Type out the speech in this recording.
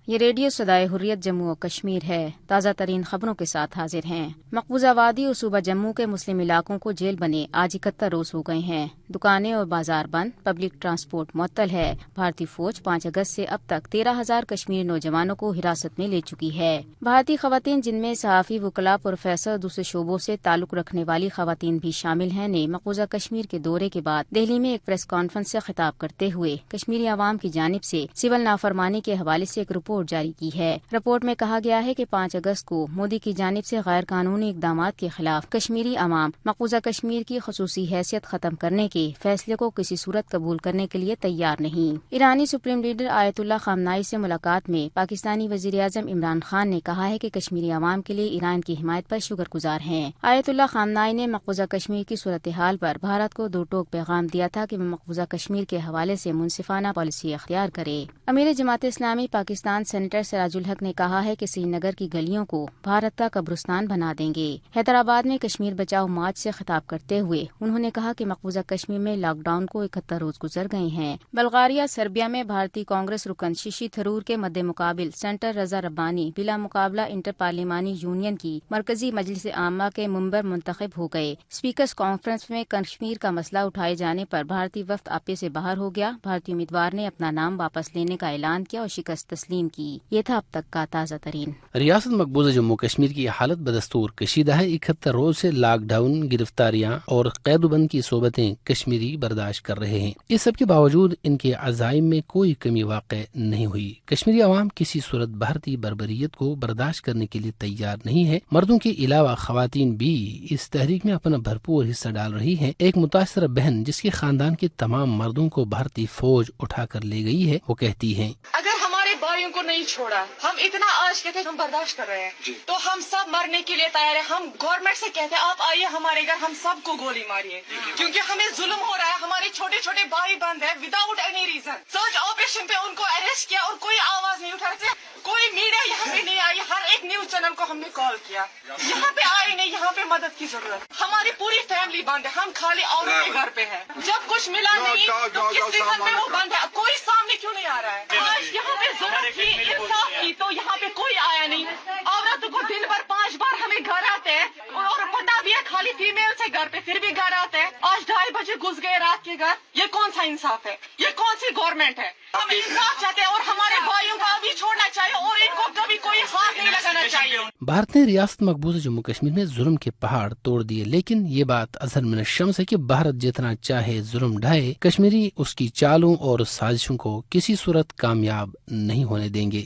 یہ ریڈیو صدائے حریت جموں و کشمیر ہے۔ تازہ ترین خبروں کے ساتھ حاضر ہیں۔ مقبوضہ وادی اور صوبہ جموں کے مسلم علاقوں کو جیل بنے آج 71 روز ہو گئے ہیں۔ دکانیں اور بازار بند، پبلک ٹرانسپورٹ معطل ہے۔ بھارتی فوج 5 اگست سے اب تک 13,000 کشمیری نوجوانوں کو حراست میں لے چکی ہے۔ بھارتی خواتین جن میں صحافی، وکلاء، پروفیسر، دوسرے شعبوں سے تعلق رکھنے والی خواتین بھی شامل ہیں نے مقبوضہ کشمیر کے دورے کے بعد دہلی میں ایک پریس کانفرنس سے خطاب کرتے ہوئے کشمیری عوام کی جانب سے سول نافرمانی کے حوالے سے ایک رپورٹ جاری کی ہے۔ رپورٹ میں کہا گیا ہے کہ 5 اگست کو مودی کی جانب سے غیر قانونی اقدامات کے خلاف کشمیری عوام مقبوضہ کشمیر کی خصوصی حیثیت ختم کرنے کے فیصلے کو کسی صورت قبول کرنے کے لیے تیار نہیں۔ ایرانی سپریم لیڈر آیت اللہ خامنائی سے ملاقات میں پاکستانی وزیر اعظم عمران خان نے کہا ہے کہ کشمیری عوام کے لیے ایران کی حمایت پر شکر گزار ہیں۔ آیت اللہ خامنائی نے مقبوضہ کشمیر کی صورتحال پر بھارت کو دو ٹوک پیغام دیا تھا کہ وہ مقبوضہ کشمیر کے حوالے سے منصفانہ پالیسی اختیار کرے۔ امیر جماعت اسلامی پاکستان سینیٹر سراج الحق نے کہا ہے کہ سری نگر کی گلیوں کو بھارت کا قبرستان بنا دیں گے۔ حیدرآباد میں کشمیر بچاؤ مارچ سے خطاب کرتے ہوئے انہوں نے کہا کہ مقبوضہ کشمیر میں لاک ڈاؤن کو 71 روز گزر گئے ہیں۔ بلغاریہ سربیا میں بھارتی کانگریس رکن ششی تھرور کے مد مقابل سینٹر رضا ربانی بلا مقابلہ انٹر پارلیمانی یونین کی مرکزی مجلس عامہ کے ممبر منتخب ہو گئے۔ اسپیکرز کانفرنس میں کشمیر کا مسئلہ اٹھائے جانے پر بھارتی وفد آپے سے باہر ہو گیا۔ بھارتی امیدوار نے اپنا نام واپس لینے کا اعلان کیا اور شکست تسلیم کی۔ یہ تھا اب تک کا تازہ ترین۔ ریاست مقبوضہ جموں کشمیر کی حالت بدستور کشیدہ ہے۔ 71 روز سے لاک ڈاؤن، گرفتاریاں اور قید و بند کی صحبتیں کشمیری برداشت کر رہے ہیں۔ اس سب کے باوجود ان کے عزائم میں کوئی کمی واقع نہیں ہوئی۔ کشمیری عوام کسی صورت بھارتی بربریت کو برداشت کرنے کے لیے تیار نہیں ہے۔ مردوں کے علاوہ خواتین بھی اس تحریک میں اپنا بھرپور حصہ ڈال رہی ہیں۔ ایک متاثرہ بہن جس کے خاندان کے تمام مردوں کو بھارتی فوج اٹھا کر لے گئی ہے، وہ کہتی ہیں اگر ہمارے بھائیوں کو نہیں چھوڑا، ہم اتنا آج کہتے ہم برداشت کر رہے ہیں تو ہم سب مرنے کے لیے تیار ہیں۔ ہم گورنمنٹ سے کہتے ہیں آپ آئیے ہمارے گھر، ہم سب کو گولی ماریے کیونکہ ہمیں ظلم ہو رہا ہے۔ ہمارے چھوٹے چھوٹے بھائی بند ہیں without any reason. Search operation پہ ان کو اریسٹ کیا اور کوئی آواز نہیں اٹھا رہے، کوئی میڈیا یہاں پہ نہیں آئی۔ ہر ایک نیوز چینل کو ہم نے کال کیا، یہاں پہ آئے نہیں، یہاں پہ مدد کی ضرورت۔ ہماری پوری فیملی بند ہے، ہم خالی عورت کے گھر پہ ہیں۔ جب کچھ ملا نہیں تو کس ریزن پہ وہ بند ہے؟ کوئی سامنے کیوں نہیں آ رہا ہے؟ آج یہاں پہ ضرورت تھی انصاف کی تو یہاں پہ کوئی آیا نہیں۔ عورتوں کو دن بھر 5 بار ہمیں گھر آتے ہیں اور پتا بھی ہے خالی فیمیل سے گھر پہ پھر بھی گھر آتے ہیں۔ آج 2:30 بجے گھس گئے رات کے گھر۔ یہ کون سا انصاف ہے؟ یہ کون سی گورنمنٹ ہے؟ ہم انصاف چاہتے ہیں اور ہمارے بھائیوں کو ابھی چھوڑنا چاہیے اور ان کو کبھی کوئی ہاتھ نہیں لگانا چاہیے۔ بھارت نے ریاست مقبوضہ جموں کشمیر میں ظلم کے پہاڑ توڑ دیے، لیکن یہ بات اظہر من الشمس ہے کہ بھارت جتنا چاہے ظلم ڈھائے، کشمیری اس کی چالوں اور سازشوں کو کسی صورت کامیاب نہیں ہونے دیں گے۔